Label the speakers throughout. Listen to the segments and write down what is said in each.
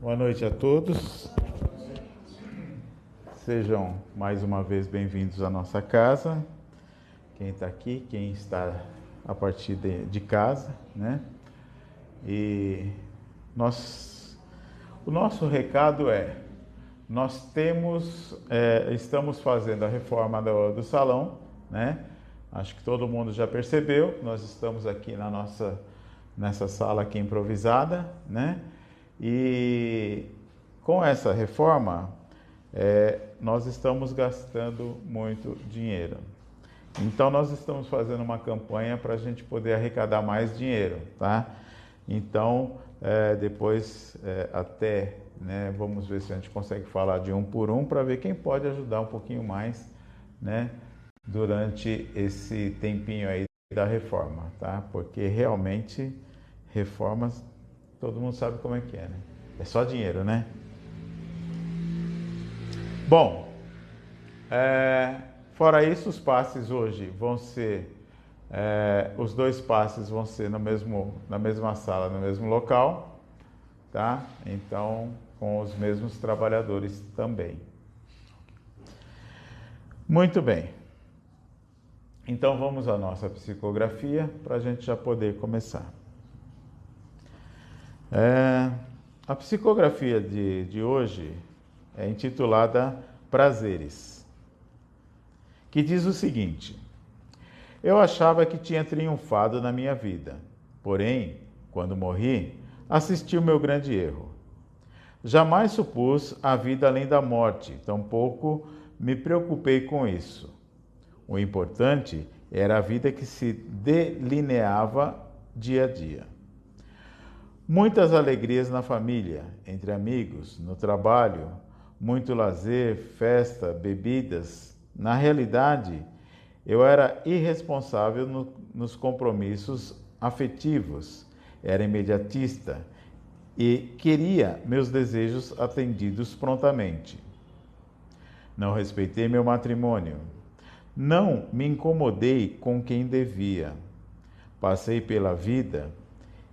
Speaker 1: Boa noite a todos. Sejam mais uma vez bem-vindos à nossa casa. Quem está aqui, quem está a partir de casa, né? E o nosso recado estamos fazendo a reforma do salão, né? Acho que todo mundo já percebeu. Nós estamos aqui nessa sala aqui improvisada, né? E com essa reforma, nós estamos gastando muito dinheiro. Então, nós estamos fazendo uma campanha para a gente poder arrecadar mais dinheiro, tá? Então, depois, né, vamos ver se a gente consegue falar de um por um para ver quem pode ajudar um pouquinho mais, né, durante esse tempinho aí da reforma, tá? Porque realmente, reformas, todo mundo sabe como é que é, né? É só dinheiro, né? Bom, fora isso, os passes hoje vão ser... os dois passes vão ser na mesma sala, no mesmo local, tá? Então, com os mesmos trabalhadores também. Muito bem. Então, vamos à nossa psicografia para a gente já poder começar. A psicografia de hoje é intitulada Prazeres, que diz o seguinte: eu achava que tinha triunfado na minha vida, porém, quando morri, assisti o meu grande erro. Jamais supus a vida além da morte, tampouco me preocupei com isso. O importante era a vida que se delineava dia a dia. Muitas alegrias na família, entre amigos, no trabalho, muito lazer, festa, bebidas. Na realidade, eu era irresponsável nos compromissos afetivos, era imediatista e queria meus desejos atendidos prontamente. Não respeitei meu matrimônio. Não me incomodei com quem devia. Passei pela vida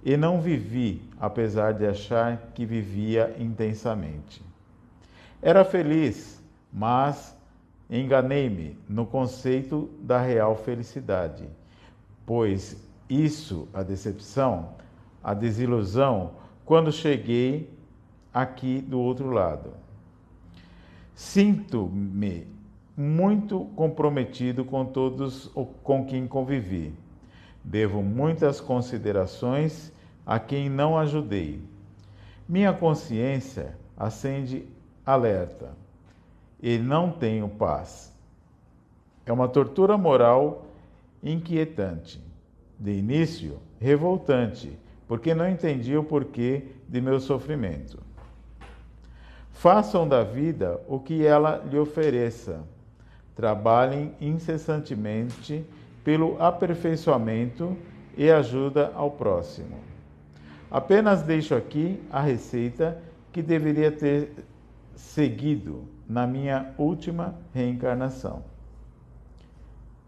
Speaker 1: e não vivi, apesar de achar que vivia intensamente. Era feliz, mas enganei-me no conceito da real felicidade, pois isso, a decepção, a desilusão, quando cheguei aqui do outro lado. Sinto-me muito comprometido com todos com quem convivi. Devo muitas considerações a quem não ajudei. Minha consciência acende alerta e não tenho paz. É uma tortura moral inquietante. De início, revoltante, porque não entendi o porquê de meu sofrimento. Façam da vida o que ela lhe ofereça. Trabalhem incessantemente pelo aperfeiçoamento e ajuda ao próximo. Apenas deixo aqui a receita que deveria ter seguido na minha última reencarnação.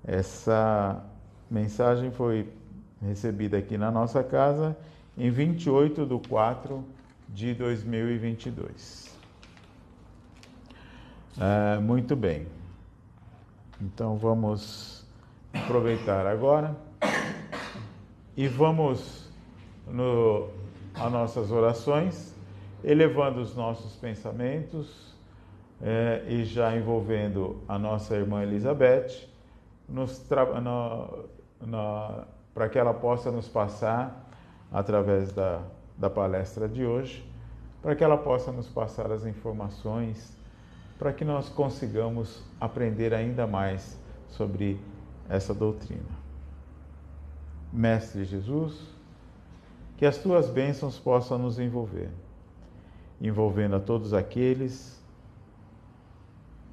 Speaker 1: Essa mensagem foi recebida aqui na nossa casa em 28/4/2022. Muito bem. Então vamos aproveitar agora e vamos a nossas orações, elevando os nossos pensamentos e já envolvendo a nossa irmã Elizabeth, para que ela possa nos passar, através da palestra de hoje, para que ela possa nos passar as informações, para que nós consigamos aprender ainda mais sobre essa doutrina. Mestre Jesus, que as tuas bênçãos possam nos envolvendo a todos aqueles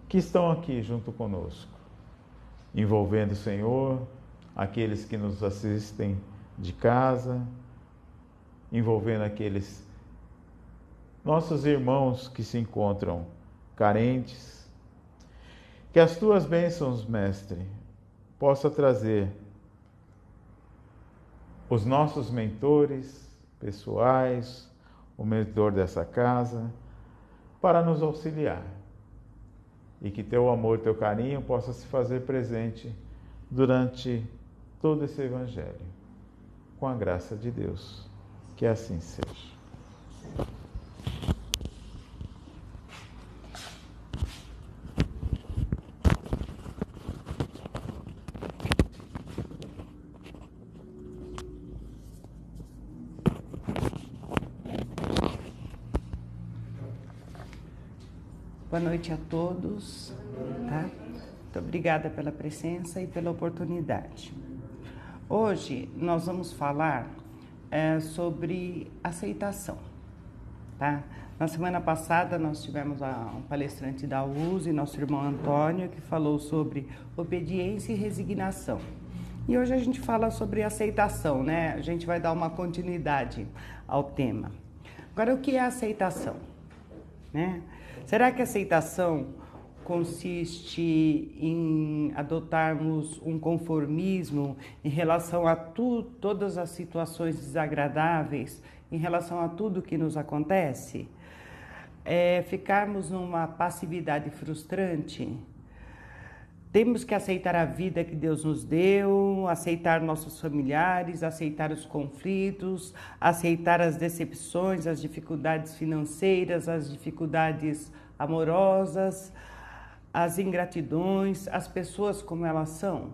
Speaker 1: que estão aqui junto conosco, envolvendo, Senhor, aqueles que nos assistem de casa, envolvendo aqueles nossos irmãos que se encontram carentes. Que as tuas bênçãos, Mestre, possa trazer os nossos mentores pessoais, o mentor dessa casa, para nos auxiliar. E que teu amor, teu carinho possa se fazer presente durante todo esse evangelho. Com a graça de Deus. Que assim seja.
Speaker 2: Boa noite a todos, tá? Muito obrigada pela presença e pela oportunidade. Hoje nós vamos falar sobre aceitação, tá? Na semana passada nós tivemos um palestrante da USE, nosso irmão Antônio, que falou sobre obediência e resignação. E hoje a gente fala sobre aceitação, né? A gente vai dar uma continuidade ao tema. Agora, o que é aceitação, né? Será que a aceitação consiste em adotarmos um conformismo em relação a todas as situações desagradáveis, em relação a tudo que nos acontece? Ficarmos numa passividade frustrante? Temos que aceitar a vida que Deus nos deu, aceitar nossos familiares, aceitar os conflitos, aceitar as decepções, as dificuldades financeiras, as dificuldades amorosas, as ingratidões, as pessoas como elas são.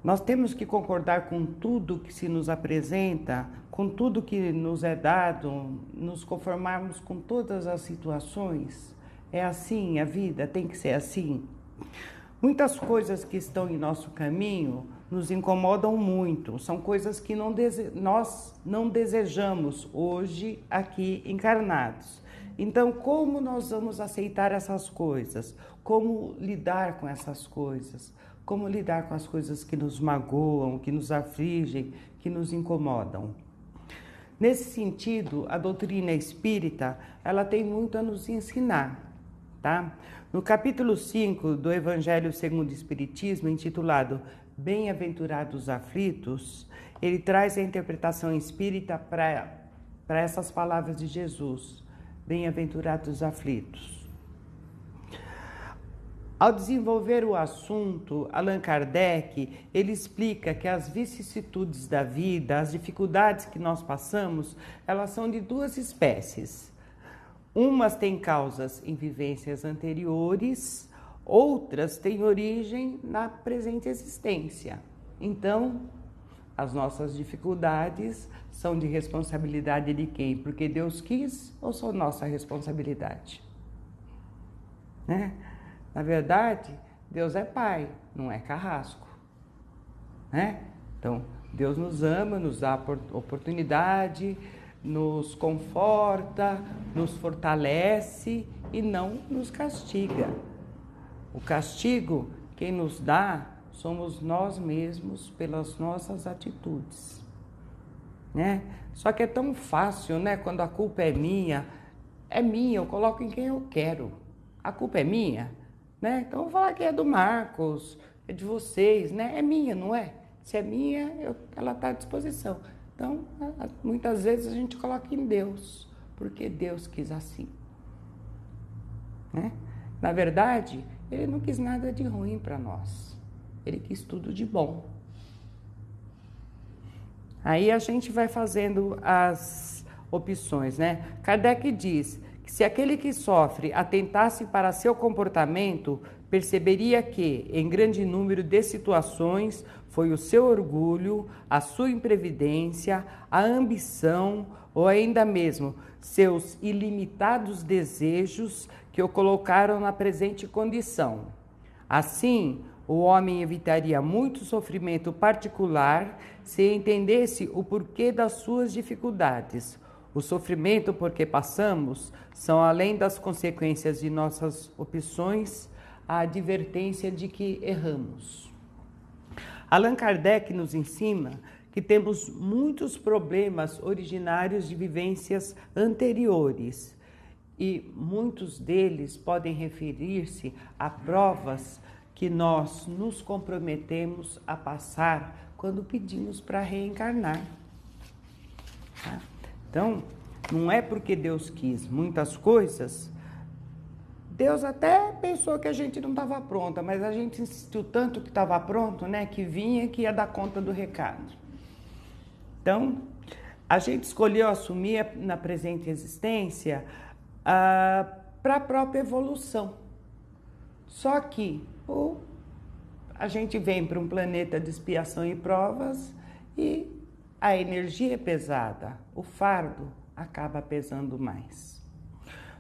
Speaker 2: Nós temos que concordar com tudo que se nos apresenta, com tudo que nos é dado, nos conformarmos com todas as situações. É assim a vida, tem que ser assim. Muitas coisas que estão em nosso caminho nos incomodam muito. São coisas que nós não desejamos hoje aqui encarnados. Então, como nós vamos aceitar essas coisas? Como lidar com essas coisas? Como lidar com as coisas que nos magoam, que nos afligem, que nos incomodam? Nesse sentido, a doutrina espírita, ela tem muito a nos ensinar. Tá? No capítulo 5 do Evangelho segundo o Espiritismo, intitulado Bem-aventurados aflitos, ele traz a interpretação espírita para essas palavras de Jesus, bem-aventurados aflitos. Ao desenvolver o assunto, Allan Kardec, ele explica que as vicissitudes da vida, as dificuldades que nós passamos, elas são de duas espécies. Umas têm causas em vivências anteriores, outras têm origem na presente existência. Então, as nossas dificuldades são de responsabilidade de quem? Porque Deus quis ou são nossa responsabilidade? Né? Na verdade, Deus é Pai, não é carrasco. Né? Então, Deus nos ama, nos dá oportunidade, nos conforta, nos fortalece e não nos castiga. O castigo, quem nos dá, somos nós mesmos pelas nossas atitudes, né? Só que é tão fácil, né? Quando a culpa é minha, eu coloco em quem eu quero. A culpa é minha, né? Então eu vou falar que é do Marcos, é de vocês, né? É minha, não é? Se é minha, ela está à disposição. Então, muitas vezes a gente coloca em Deus, porque Deus quis assim, né? Na verdade, Ele não quis nada de ruim para nós, Ele quis tudo de bom. Aí a gente vai fazendo as opções, né? Kardec diz que se aquele que sofre atentasse para seu comportamento, perceberia que, em grande número de situações, foi o seu orgulho, a sua imprevidência, a ambição ou ainda mesmo seus ilimitados desejos que o colocaram na presente condição. Assim, o homem evitaria muito sofrimento particular se entendesse o porquê das suas dificuldades. O sofrimento por que passamos são, além das consequências de nossas opções, a advertência de que erramos. Allan Kardec nos ensina que temos muitos problemas originários de vivências anteriores e muitos deles podem referir-se a provas que nós nos comprometemos a passar quando pedimos para reencarnar. Tá? Então, não é porque Deus quis muitas coisas, Deus até pensou que a gente não estava pronta, mas a gente insistiu tanto que estava pronto, né, que vinha, que ia dar conta do recado. Então, a gente escolheu assumir na presente existência para a própria evolução. Só que a gente vem para um planeta de expiação e provas e a energia é pesada, o fardo acaba pesando mais.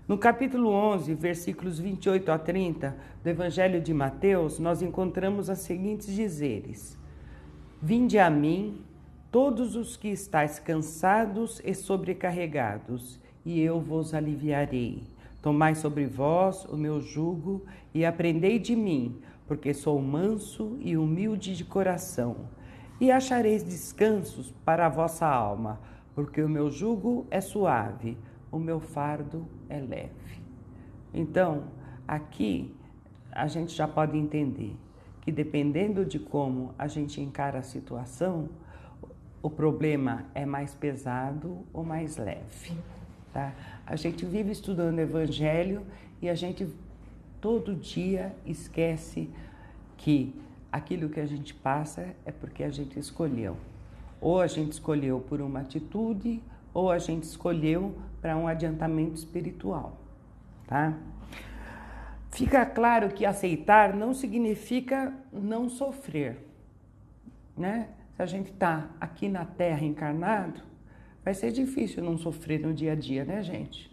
Speaker 2: No capítulo 11, versículos 28 a 30 do Evangelho de Mateus, nós encontramos os seguintes dizeres: Vinde a mim, todos os que estáis cansados e sobrecarregados, e eu vos aliviarei. Tomai sobre vós o meu jugo e aprendei de mim, porque sou manso e humilde de coração, e achareis descansos para a vossa alma, porque o meu jugo é suave, o meu fardo é leve. Então, aqui a gente já pode entender que dependendo de como a gente encara a situação, o problema é mais pesado ou mais leve, tá? A gente vive estudando o Evangelho e a gente todo dia esquece que aquilo que a gente passa é porque a gente escolheu. Ou a gente escolheu por uma atitude, ou a gente escolheu para um adiantamento espiritual, tá? Fica claro que aceitar não significa não sofrer, né? Se a gente está aqui na Terra encarnado, vai ser difícil não sofrer no dia a dia, né, gente?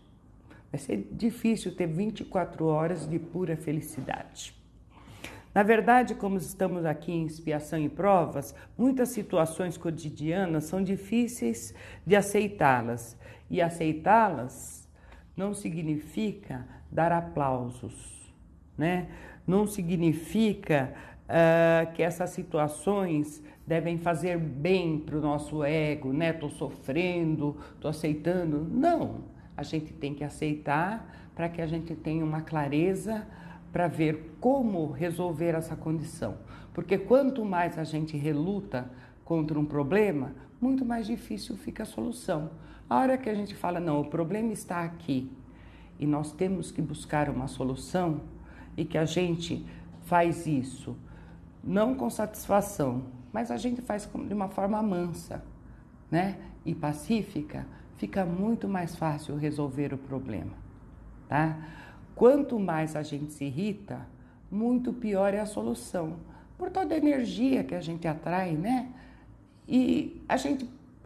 Speaker 2: Vai ser difícil ter 24 horas de pura felicidade. Na verdade, como estamos aqui em expiação e provas, muitas situações cotidianas são difíceis de aceitá-las. E aceitá-las não significa dar aplausos, né? Não significa que essas situações devem fazer bem para o nosso ego, né? Estou sofrendo, estou aceitando. Não, a gente tem que aceitar para que a gente tenha uma clareza para ver como resolver essa condição. Porque quanto mais a gente reluta contra um problema, muito mais difícil fica a solução. A hora que a gente fala, não, o problema está aqui e nós temos que buscar uma solução e que a gente faz isso, não com satisfação, mas a gente faz de uma forma mansa, né? E pacífica, fica muito mais fácil resolver o problema, tá? Quanto mais a gente se irrita, muito pior é a solução, por toda a energia que a gente atrai, né? E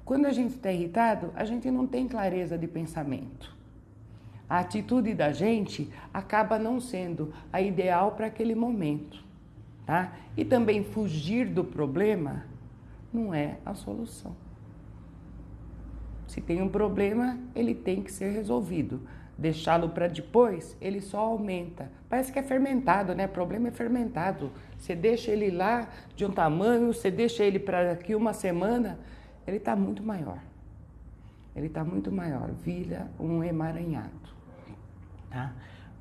Speaker 2: quando a gente está irritado, a gente não tem clareza de pensamento. A atitude da gente acaba não sendo a ideal para aquele momento, tá? E também fugir do problema não é a solução. Se tem um problema, ele tem que ser resolvido. Deixá-lo para depois, ele só aumenta. Parece que é fermentado, né? O problema é fermentado. Você deixa ele lá de um tamanho, você deixa ele para daqui uma semana, ele está muito maior. Ele está muito maior, vira um emaranhado, tá?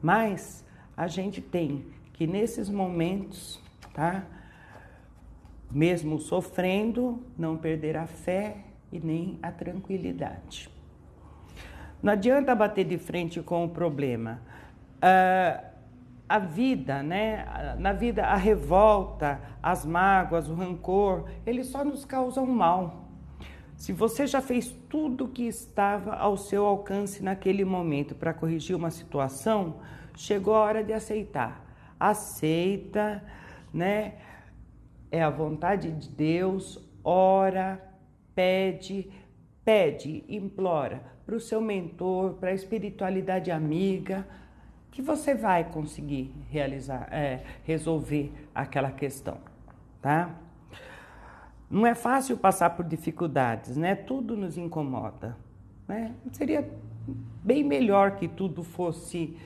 Speaker 2: Mas a gente tem que nesses momentos, tá? Mesmo sofrendo, não perder a fé e nem a tranquilidade. Não adianta bater de frente com o problema. A vida, né? Na vida, a revolta, as mágoas, o rancor, eles só nos causam mal. Se você já fez tudo o que estava ao seu alcance naquele momento para corrigir uma situação, chegou a hora de aceitar. Aceita, né? É a vontade de Deus, ora, pede, implora para o seu mentor, para a espiritualidade amiga, que você vai conseguir resolver aquela questão, tá? Não é fácil passar por dificuldades, né? Tudo nos incomoda, né? Seria bem melhor que tudo fosse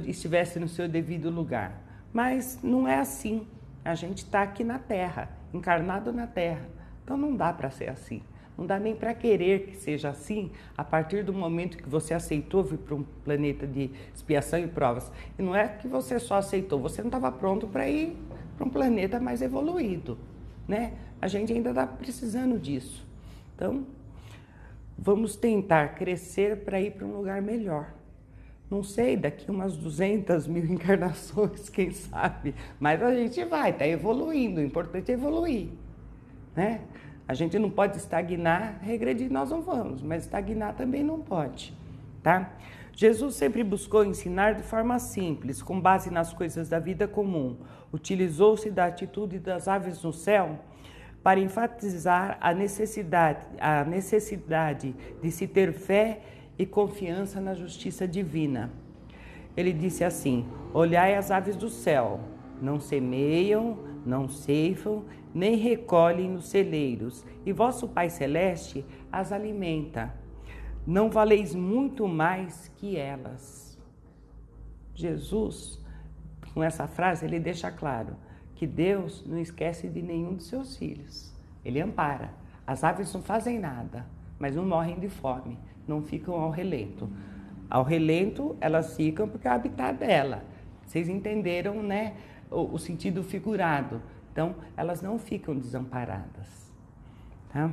Speaker 2: estivesse no seu devido lugar, mas não é assim. A gente está aqui na Terra, encarnado na Terra, então não dá para ser assim. Não dá nem para querer que seja assim a partir do momento que você aceitou vir para um planeta de expiação e provas. E não é que você só aceitou, você não estava pronto para ir para um planeta mais evoluído, né? A gente ainda está precisando disso. Então, vamos tentar crescer para ir para um lugar melhor. Não sei, daqui umas 200.000 encarnações, quem sabe, mas a gente vai, está evoluindo, o importante é evoluir, né? A gente não pode estagnar, regredir nós não vamos, mas estagnar também não pode, tá? Jesus sempre buscou ensinar de forma simples, com base nas coisas da vida comum. Utilizou-se da atitude das aves no céu para enfatizar a necessidade de se ter fé e confiança na justiça divina. Ele disse assim: olhai as aves do céu, não semeiam, não ceifam, nem recolhem nos celeiros, e vosso Pai Celeste as alimenta. Não valeis muito mais que elas. Jesus, com essa frase, ele deixa claro que Deus não esquece de nenhum dos seus filhos. Ele ampara. As aves não fazem nada, mas não morrem de fome, não ficam ao relento. Ao relento, elas ficam porque é o habitat dela. Vocês entenderam, né, o sentido figurado. Então, elas não ficam desamparadas. Tá?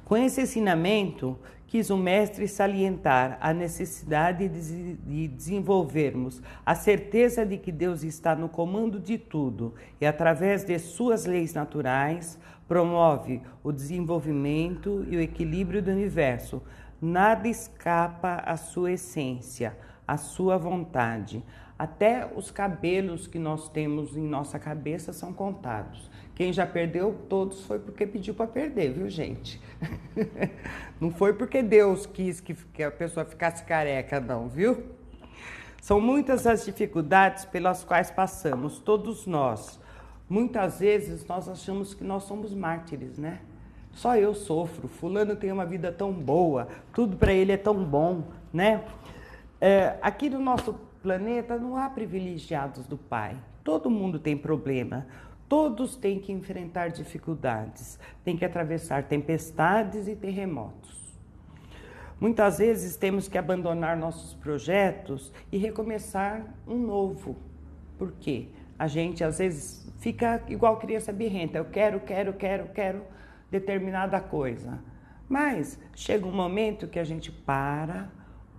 Speaker 2: Com esse ensinamento, quis o mestre salientar a necessidade de desenvolvermos a certeza de que Deus está no comando de tudo e, através de suas leis naturais, promove o desenvolvimento e o equilíbrio do universo. Nada escapa à sua essência, à sua vontade. Até os cabelos que nós temos em nossa cabeça são contados. Quem já perdeu todos foi porque pediu para perder, viu, gente? Não foi porque Deus quis que a pessoa ficasse careca, não, viu? São muitas as dificuldades pelas quais passamos, todos nós. Muitas vezes nós achamos que nós somos mártires, né? Só eu sofro, fulano tem uma vida tão boa, tudo para ele é tão bom, né? Aqui no nosso planeta não há privilegiados do Pai. Todo mundo tem problema. Todos têm que enfrentar dificuldades, têm que atravessar tempestades e terremotos. Muitas vezes temos que abandonar nossos projetos e recomeçar um novo. Por quê? A gente às vezes fica igual criança birrenta. Eu quero determinada coisa. Mas chega um momento que a gente para,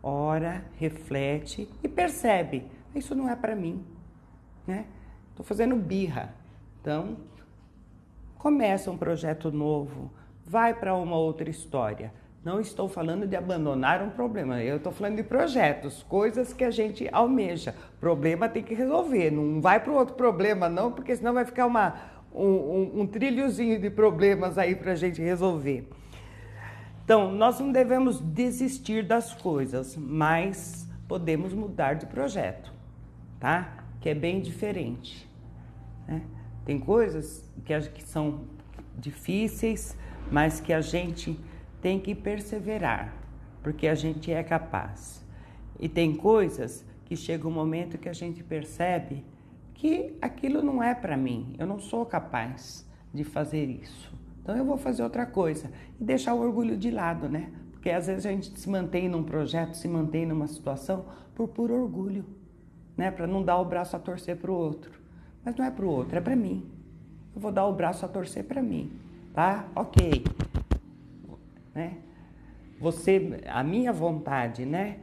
Speaker 2: ora, reflete e percebe. Isso não é para mim, né? Estou fazendo birra. Então, começa um projeto novo, vai para uma outra história. Não estou falando de abandonar um problema, eu estou falando de projetos, coisas que a gente almeja. Problema tem que resolver, não vai para o outro problema não, porque senão vai ficar um trilhozinho de problemas aí para a gente resolver. Então, nós não devemos desistir das coisas, mas podemos mudar de projeto, tá? Que é bem diferente, né? Tem coisas que são difíceis, mas que a gente tem que perseverar, porque a gente é capaz. E tem coisas que chega um momento que a gente percebe que aquilo não é para mim, eu não sou capaz de fazer isso. Então eu vou fazer outra coisa e deixar o orgulho de lado, né? Porque às vezes a gente se mantém num projeto, se mantém numa situação por puro orgulho, né? Para não dar o braço a torcer para o outro. Mas não é para o outro, é para mim. Eu vou dar o braço a torcer para mim, tá? Ok. Né? A minha vontade, né?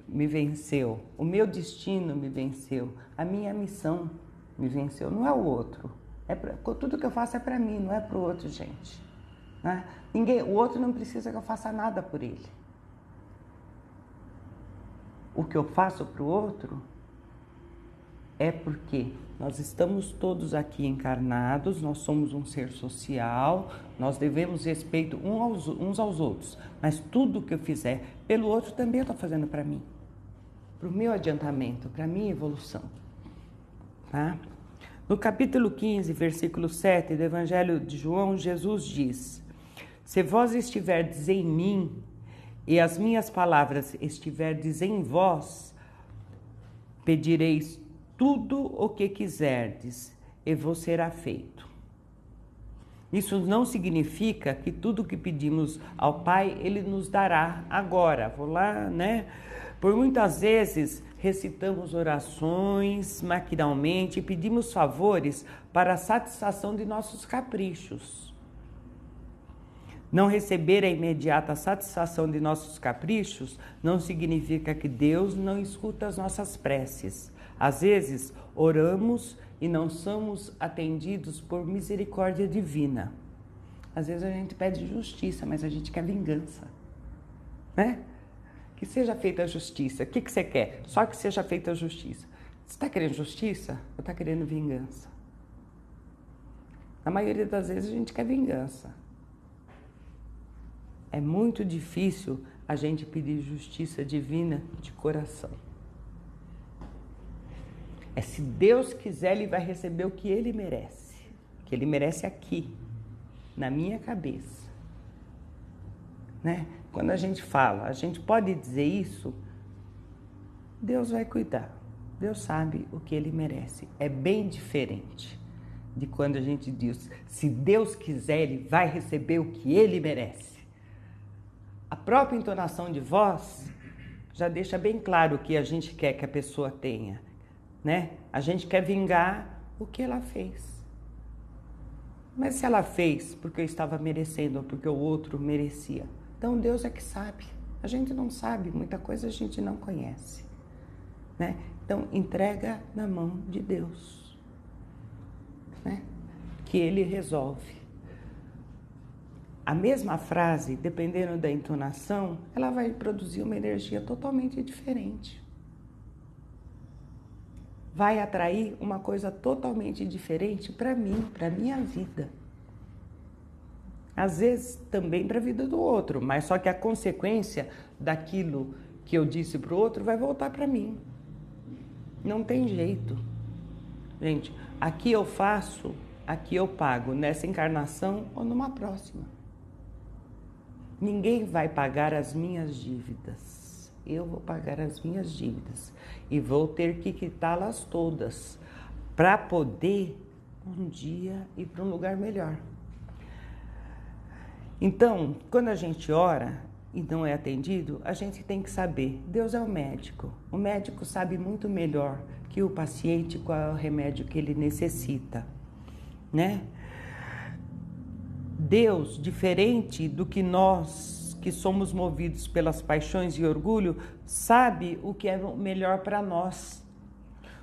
Speaker 2: Me venceu. O meu destino me venceu. A minha missão me venceu. Não é o outro. Tudo que eu faço é para mim, não é para o outro, gente. Né? O outro não precisa que eu faça nada por ele. O que eu faço para o outro é porque nós estamos todos aqui encarnados, nós somos um ser social, nós devemos respeito uns aos outros, mas tudo que eu fizer pelo outro também eu estou fazendo para mim, para o meu adiantamento, para a minha evolução. Tá? No capítulo 15, versículo 7 do Evangelho de João, Jesus diz: se vós estiverdes em mim e as minhas palavras estiverdes em vós, pedireis tudo o que quiserdes e vos será feito. Isso não significa que tudo que pedimos ao Pai, Ele nos dará agora. Vou lá, né? Por muitas vezes recitamos orações maquinalmente e pedimos favores para a satisfação de nossos caprichos. Não receber a imediata satisfação de nossos caprichos não significa que Deus não escuta as nossas preces. Às vezes, oramos e não somos atendidos por misericórdia divina. Às vezes a gente pede justiça, mas a gente quer vingança, né? Que seja feita a justiça. O que você quer? Só que seja feita a justiça. Você está querendo justiça ou está querendo vingança? Na maioria das vezes a gente quer vingança. É muito difícil a gente pedir justiça divina de coração. É se Deus quiser, Ele vai receber o que Ele merece. O que Ele merece aqui, na minha cabeça. Né? Quando a gente fala, a gente pode dizer isso, Deus vai cuidar. Deus sabe o que Ele merece. É bem diferente de quando a gente diz, se Deus quiser, Ele vai receber o que Ele merece. A própria entonação de voz já deixa bem claro o que a gente quer que a pessoa tenha, né? A gente quer vingar o que ela fez. Mas se ela fez porque eu estava merecendo ou porque o outro merecia, então Deus é que sabe. A gente não sabe, muita coisa a gente não conhece, né? Então entrega na mão de Deus, né? Que Ele resolve. A mesma frase, dependendo da entonação, ela vai produzir uma energia totalmente diferente. Vai atrair uma coisa totalmente diferente para mim, para a minha vida. Às vezes também para a vida do outro, mas só que a consequência daquilo que eu disse para o outro vai voltar para mim. Não tem jeito. Gente, aqui eu faço, aqui eu pago, nessa encarnação ou numa próxima. Ninguém vai pagar as minhas dívidas. Eu vou pagar as minhas dívidas e vou ter que quitá-las todas para poder um dia ir para um lugar melhor. Então, quando a gente ora e não é atendido, a gente tem que saber, Deus é o médico. O médico sabe muito melhor que o paciente qual é o remédio que ele necessita, né? Deus, diferente do que nós, que somos movidos pelas paixões e orgulho, sabe o que é melhor para nós.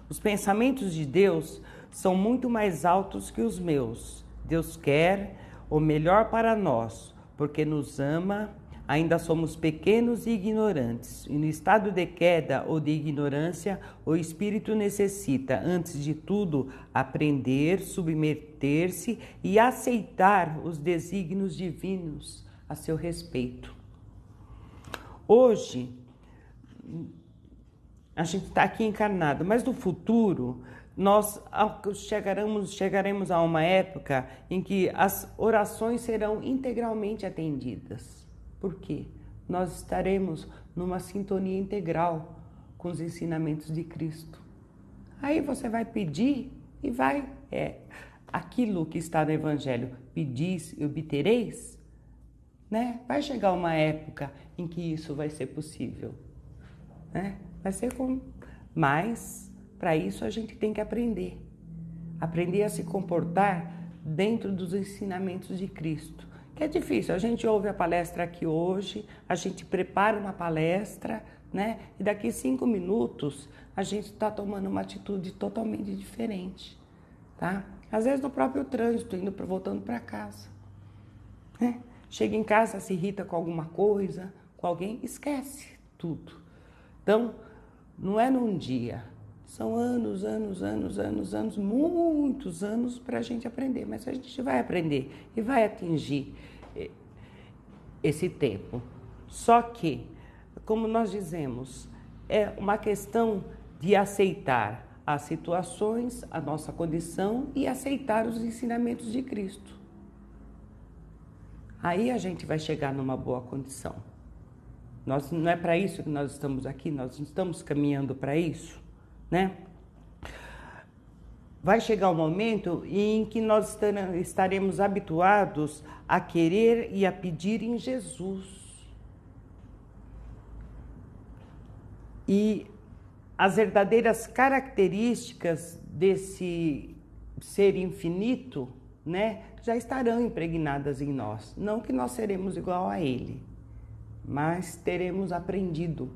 Speaker 2: Os pensamentos de Deus são muito mais altos que os meus. Deus quer o melhor para nós, porque nos ama. Ainda somos pequenos e ignorantes. E no estado de queda ou de ignorância, o espírito necessita, antes de tudo, aprender, submeter-se e aceitar os desígnios divinos a seu respeito. Hoje, a gente está aqui encarnado, mas no futuro, nós chegaremos a uma época em que as orações serão integralmente atendidas. Por quê? Nós estaremos numa sintonia integral com os ensinamentos de Cristo. Aí você vai pedir e vai, aquilo que está no Evangelho, pedis e obtereis, né? Vai chegar uma época em que isso vai ser possível, né? Vai ser mas para isso a gente tem que aprender a se comportar dentro dos ensinamentos de Cristo. Que é difícil, a gente ouve a palestra aqui hoje, a gente prepara uma palestra, né? E daqui 5 minutos a gente está tomando uma atitude totalmente diferente, tá? Às vezes no próprio trânsito, voltando para casa, né? Chega em casa, se irrita com alguma coisa, com alguém, esquece tudo. Então, não é num dia, são anos, muitos anos para a gente aprender, mas a gente vai aprender e vai atingir esse tempo. Só que, como nós dizemos, é uma questão de aceitar as situações, a nossa condição e aceitar os ensinamentos de Cristo. Aí a gente vai chegar numa boa condição. Não é para isso que nós estamos aqui, nós estamos caminhando para isso, né? Vai chegar um momento em que nós estaremos habituados a querer e a pedir em Jesus. E as verdadeiras características desse ser infinito, né, já estarão impregnadas em nós. Não que nós seremos igual a ele, mas teremos aprendido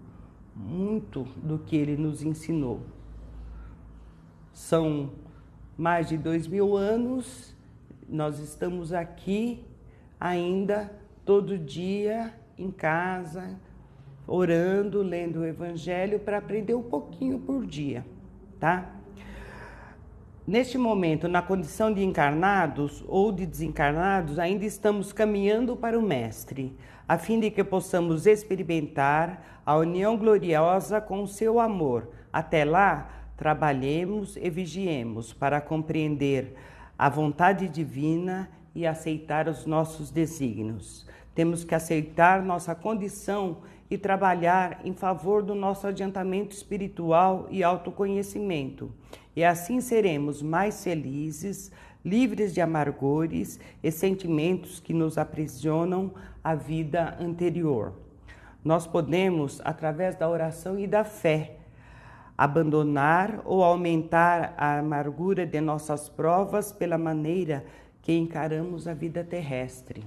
Speaker 2: muito do que ele nos ensinou. São mais de 2000 anos, nós estamos aqui ainda todo dia em casa, orando, lendo o Evangelho para aprender um pouquinho por dia, tá? Neste momento, na condição de encarnados ou de desencarnados, ainda estamos caminhando para o Mestre, a fim de que possamos experimentar a união gloriosa com o seu amor. Até lá, trabalhemos e vigiemos para compreender a vontade divina e aceitar os nossos desígnios. Temos que aceitar nossa condição e trabalhar em favor do nosso adiantamento espiritual e autoconhecimento. E assim seremos mais felizes, livres de amargores e sentimentos que nos aprisionam à vida anterior. Nós podemos, através da oração e da fé, abandonar ou aumentar a amargura de nossas provas pela maneira que encaramos a vida terrestre.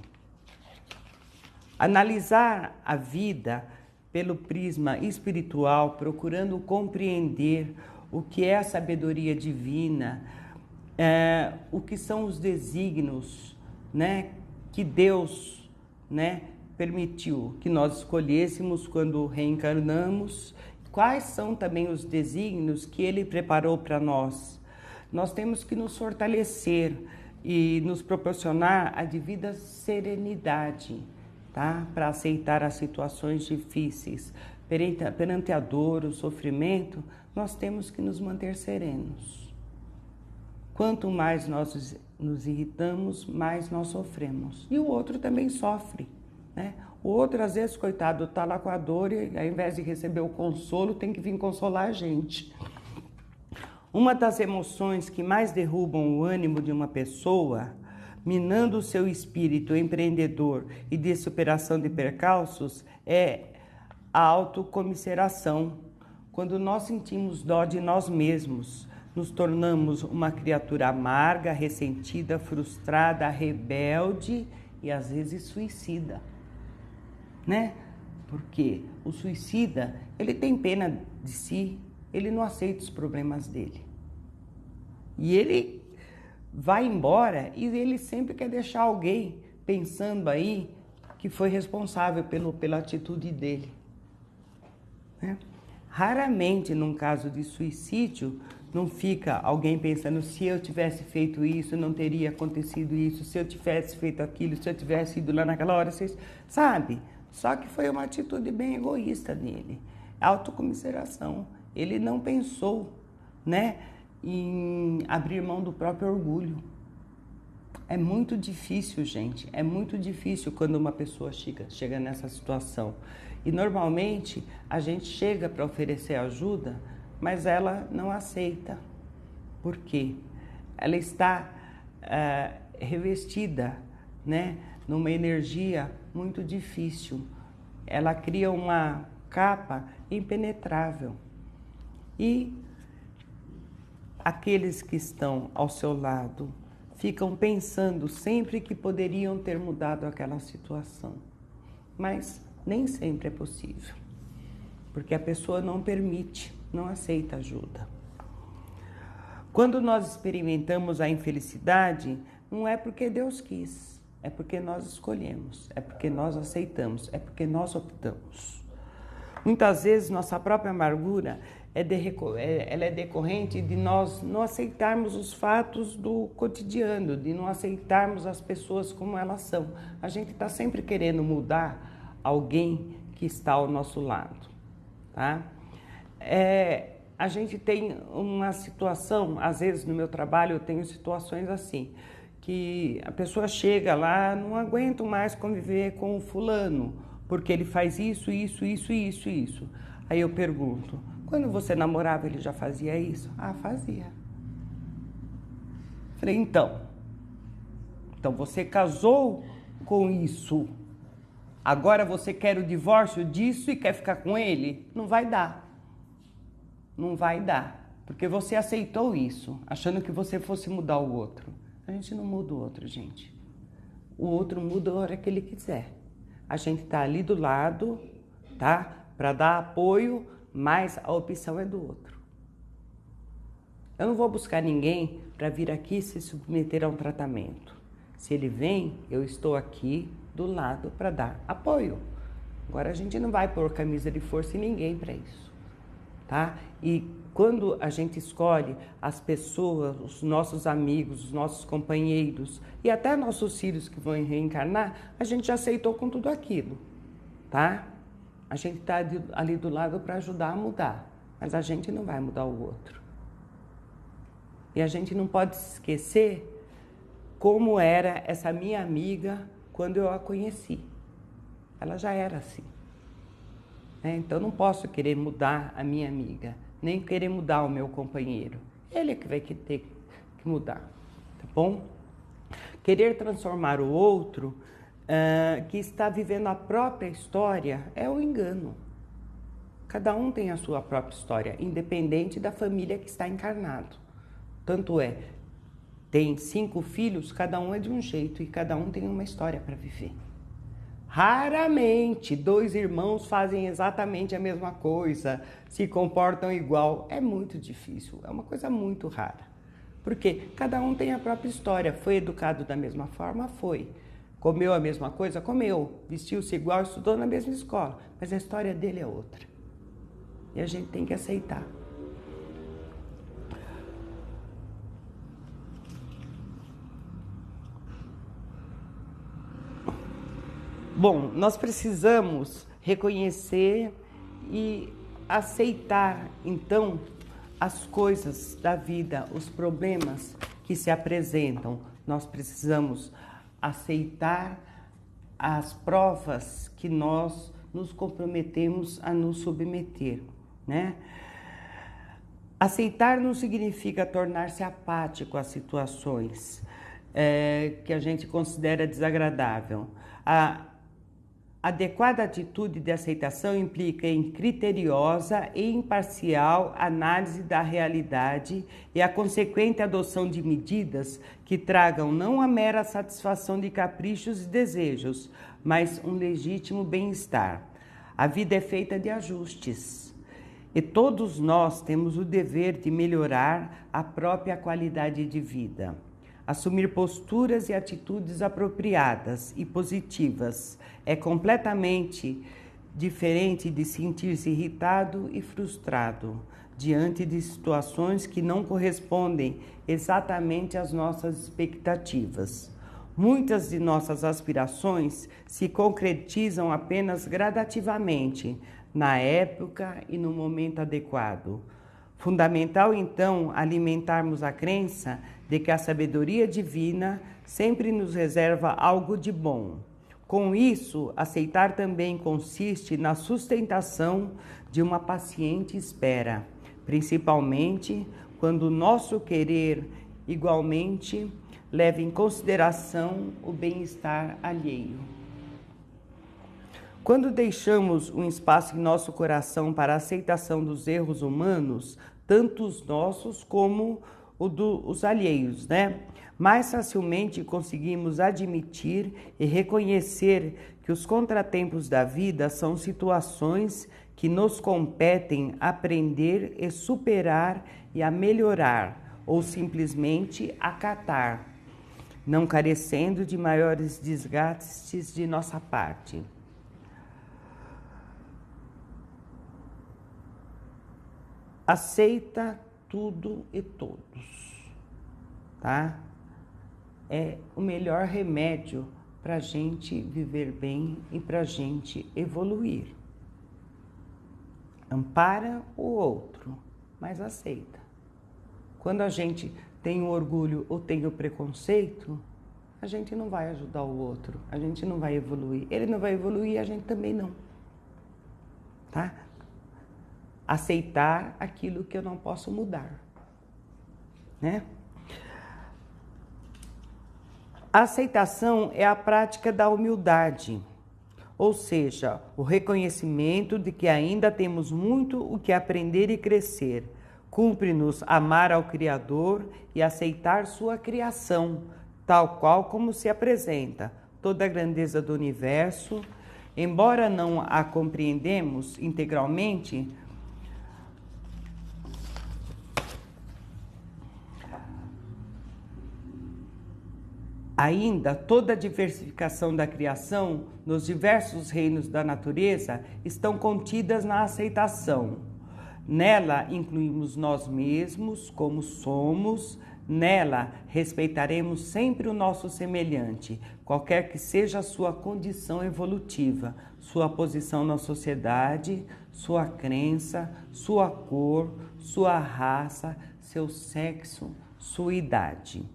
Speaker 2: Analisar a vida pelo prisma espiritual, procurando compreender o que é a sabedoria divina, o que são os desígnios, né, que Deus, né, permitiu que nós escolhêssemos quando reencarnamos, quais são também os desígnios que Ele preparou para nós. Nós temos que nos fortalecer e nos proporcionar a devida serenidade, tá? Para aceitar as situações difíceis. Perante a dor, o sofrimento, nós temos que nos manter serenos. Quanto mais nós nos irritamos, mais nós sofremos. E o outro também sofre, né? O outro, às vezes, coitado, está lá com a dor e, ao invés de receber o consolo, tem que vir consolar a gente. Uma das emoções que mais derrubam o ânimo de uma pessoa, minando o seu espírito empreendedor e de superação de percalços, é a autocomiseração. Quando nós sentimos dó de nós mesmos, nos tornamos uma criatura amarga, ressentida, frustrada, rebelde e às vezes suicida, né? Porque o suicida, ele tem pena de si, ele não aceita os problemas dele. E ele vai embora e ele sempre quer deixar alguém pensando aí que foi responsável pela atitude dele, né? Raramente, num caso de suicídio, não fica alguém pensando, se eu tivesse feito isso, não teria acontecido isso, se eu tivesse feito aquilo, se eu tivesse ido lá naquela hora, vocês sabe? Só que foi uma atitude bem egoísta dele, autocomiseração. Ele não pensou, né, em abrir mão do próprio orgulho. É muito difícil, gente, é muito difícil quando uma pessoa chega nessa situação. E normalmente a gente chega para oferecer ajuda, mas ela não aceita. Por quê? Ela está revestida, né, numa energia muito difícil. Ela cria uma capa impenetrável. E aqueles que estão ao seu lado ficam pensando sempre que poderiam ter mudado aquela situação. Mas nem sempre é possível, porque a pessoa não permite, não aceita ajuda. Quando nós experimentamos a infelicidade, não é porque Deus quis, é porque nós escolhemos, é porque nós aceitamos, é porque nós optamos. Muitas vezes nossa própria amargura ela é decorrente de nós não aceitarmos os fatos do cotidiano, de não aceitarmos as pessoas como elas são. A gente está sempre querendo mudar alguém que está ao nosso lado, tá? A gente tem uma situação, às vezes no meu trabalho eu tenho situações assim, que a pessoa chega lá, não aguento mais conviver com o fulano, porque ele faz isso. Aí eu pergunto, quando você namorava ele já fazia isso? Ah, fazia. Falei, então você casou com isso, agora você quer o divórcio disso e quer ficar com ele? Não vai dar. Não vai dar, porque você aceitou isso, achando que você fosse mudar o outro. A gente não muda o outro, gente. O outro muda a hora que ele quiser. A gente tá ali do lado, tá? Para dar apoio, mas a opção é do outro. Eu não vou buscar ninguém para vir aqui se submeter a um tratamento. Se ele vem, eu estou aqui do lado para dar apoio. Agora a gente não vai pôr camisa de força em ninguém para isso, tá? E quando a gente escolhe as pessoas, os nossos amigos, os nossos companheiros e até nossos filhos que vão reencarnar, a gente já aceitou com tudo aquilo, tá? A gente está ali do lado para ajudar a mudar, mas a gente não vai mudar o outro. E a gente não pode se esquecer como era essa minha amiga quando eu a conheci. Ela já era assim. Então não posso querer mudar a minha amiga, nem querer mudar o meu companheiro. Ele é que vai ter que mudar, tá bom? Querer transformar o outro que está vivendo a própria história é um engano. Cada um tem a sua própria história, independente da família que está encarnado. Tanto é, tem 5 filhos, cada um é de um jeito e cada um tem uma história para viver. Raramente 2 irmãos fazem exatamente a mesma coisa, se comportam igual. É muito difícil, é uma coisa muito rara. Porque cada um tem a própria história. Foi educado da mesma forma? Foi. Comeu a mesma coisa? Comeu. Vestiu-se igual, estudou na mesma escola. Mas a história dele é outra. E a gente tem que aceitar. Bom, nós precisamos reconhecer e aceitar, então, as coisas da vida, os problemas que se apresentam. Nós precisamos aceitar as provas que nós nos comprometemos a nos submeter, né? Aceitar não significa tornar-se apático às situações que a gente considera desagradável. A adequada atitude de aceitação implica em criteriosa e imparcial análise da realidade e a consequente adoção de medidas que tragam não a mera satisfação de caprichos e desejos, mas um legítimo bem-estar. A vida é feita de ajustes e todos nós temos o dever de melhorar a própria qualidade de vida. Assumir posturas e atitudes apropriadas e positivas é completamente diferente de sentir-se irritado e frustrado diante de situações que não correspondem exatamente às nossas expectativas. Muitas de nossas aspirações se concretizam apenas gradativamente, na época e no momento adequado. Fundamental, então, alimentarmos a crença de que a sabedoria divina sempre nos reserva algo de bom. Com isso, aceitar também consiste na sustentação de uma paciente espera, principalmente quando o nosso querer igualmente leva em consideração o bem-estar alheio. Quando deixamos um espaço em nosso coração para a aceitação dos erros humanos, tanto os nossos como os alheios, né? Mais facilmente conseguimos admitir e reconhecer que os contratempos da vida são situações que nos competem aprender e superar e a melhorar, ou simplesmente acatar, não carecendo de maiores desgastes de nossa parte. Aceita tudo e todos, tá? É o melhor remédio para a gente viver bem e para a gente evoluir. Ampara o outro, mas aceita. Quando a gente tem o orgulho ou tem o preconceito, a gente não vai ajudar o outro, a gente não vai evoluir. Ele não vai evoluir, a gente também não, tá? Aceitar aquilo que eu não posso mudar, né? A aceitação é a prática da humildade, ou seja, o reconhecimento de que ainda temos muito o que aprender e crescer. Cumpre-nos amar ao Criador e aceitar sua criação, tal qual como se apresenta, toda a grandeza do universo. Embora não a compreendemos integralmente, ainda toda a diversificação da criação nos diversos reinos da natureza estão contidas na aceitação. Nela incluímos nós mesmos como somos, nela respeitaremos sempre o nosso semelhante, qualquer que seja a sua condição evolutiva, sua posição na sociedade, sua crença, sua cor, sua raça, seu sexo, sua idade.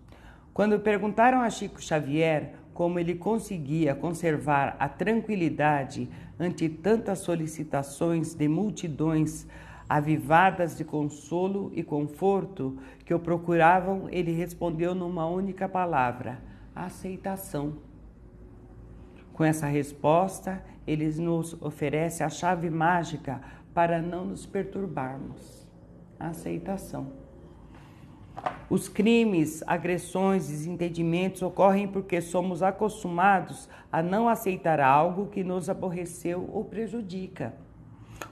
Speaker 2: Quando perguntaram a Chico Xavier como ele conseguia conservar a tranquilidade ante tantas solicitações de multidões avivadas de consolo e conforto que o procuravam, ele respondeu numa única palavra: aceitação. Com essa resposta, ele nos oferece a chave mágica para não nos perturbarmos: a aceitação. Os crimes, agressões, desentendimentos ocorrem porque somos acostumados a não aceitar algo que nos aborreceu ou prejudica.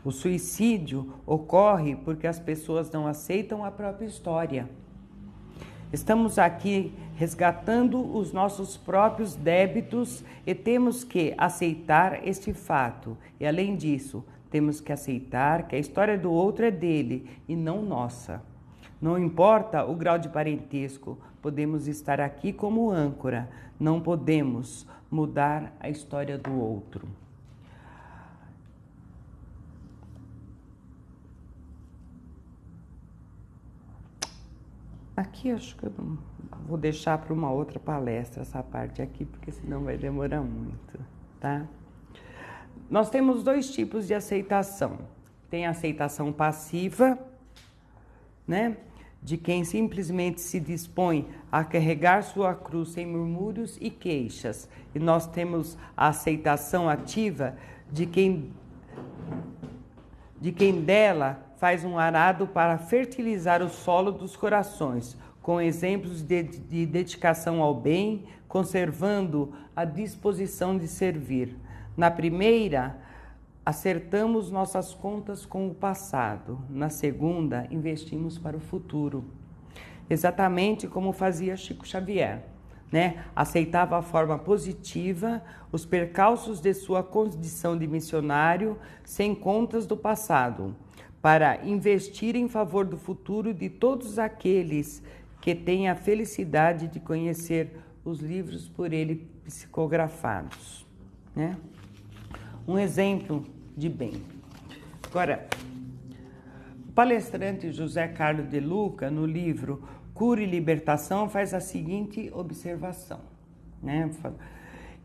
Speaker 2: O suicídio ocorre porque as pessoas não aceitam a própria história. Estamos aqui resgatando os nossos próprios débitos e temos que aceitar este fato. E além disso, temos que aceitar que a história do outro é dele e não nossa. Não importa o grau de parentesco, podemos estar aqui como âncora. Não podemos mudar a história do outro. Aqui acho que eu vou deixar para uma outra palestra essa parte aqui, porque senão vai demorar muito, tá? Nós temos dois tipos de aceitação. Tem a aceitação passiva, né? De quem simplesmente se dispõe a carregar sua cruz sem murmúrios e queixas. E nós temos a aceitação ativa de quem dela faz um arado para fertilizar o solo dos corações, com exemplos de dedicação ao bem, conservando a disposição de servir. Na primeira, acertamos nossas contas com o passado. Na segunda, investimos para o futuro. Exatamente como fazia Chico Xavier, né? Aceitava a forma positiva, os percalços de sua condição de missionário, sem contas do passado, para investir em favor do futuro de todos aqueles que têm a felicidade de conhecer os livros por ele psicografados, né? Um exemplo de bem. Agora, o palestrante José Carlos de Luca, no livro Cura e Libertação, faz a seguinte observação, né?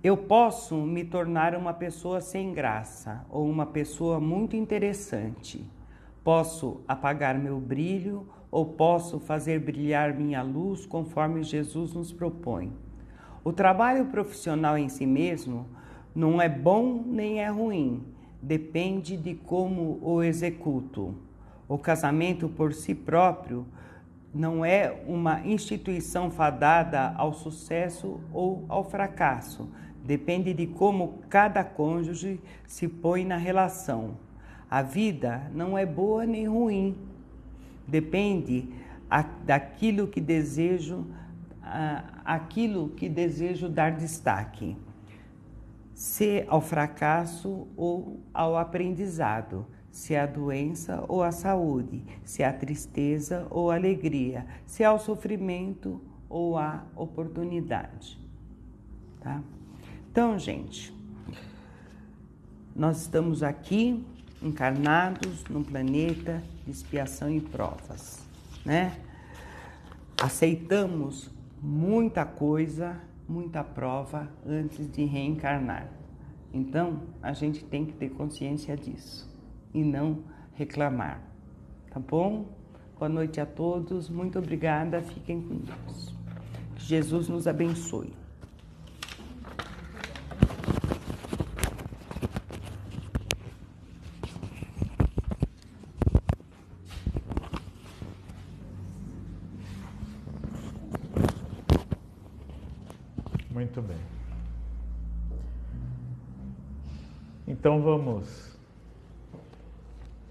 Speaker 2: Eu posso me tornar uma pessoa sem graça ou uma pessoa muito interessante. Posso apagar meu brilho ou posso fazer brilhar minha luz conforme Jesus nos propõe. O trabalho profissional em si mesmo não é bom nem é ruim, depende de como o executo. O casamento por si próprio não é uma instituição fadada ao sucesso ou ao fracasso, depende de como cada cônjuge se põe na relação. A vida não é boa nem ruim, depende daquilo que desejo, aquilo que desejo dar destaque, se ao fracasso ou ao aprendizado, se à doença ou à saúde, se à tristeza ou à alegria, se ao sofrimento ou à oportunidade, tá? Então, gente, nós estamos aqui encarnados num planeta de expiação e provas, né? Aceitamos muita coisa, muita prova antes de reencarnar. Então, a gente tem que ter consciência disso e não reclamar, tá bom? Boa noite a todos, muito obrigada, fiquem com Deus. Que Jesus nos abençoe.
Speaker 1: Muito bem. Então vamos,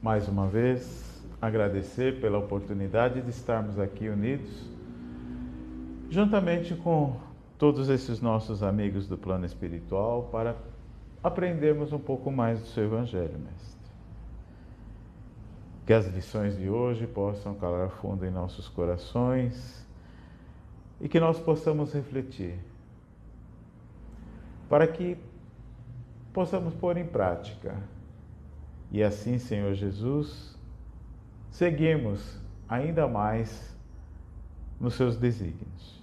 Speaker 1: mais uma vez, agradecer pela oportunidade de estarmos aqui unidos, juntamente com todos esses nossos amigos do plano espiritual, para aprendermos um pouco mais do seu Evangelho, Mestre. Que as lições de hoje possam calar fundo em nossos corações e que nós possamos refletir, para que possamos pôr em prática. E assim, Senhor Jesus, seguimos ainda mais nos seus desígnios.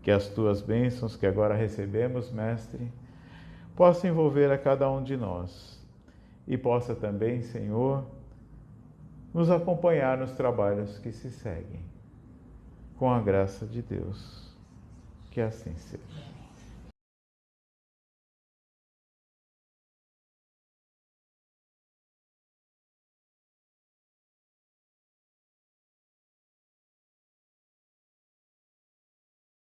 Speaker 1: Que as tuas bênçãos que agora recebemos, Mestre, possam envolver a cada um de nós e possa também, Senhor, nos acompanhar nos trabalhos que se seguem. Com a graça de Deus, que assim seja.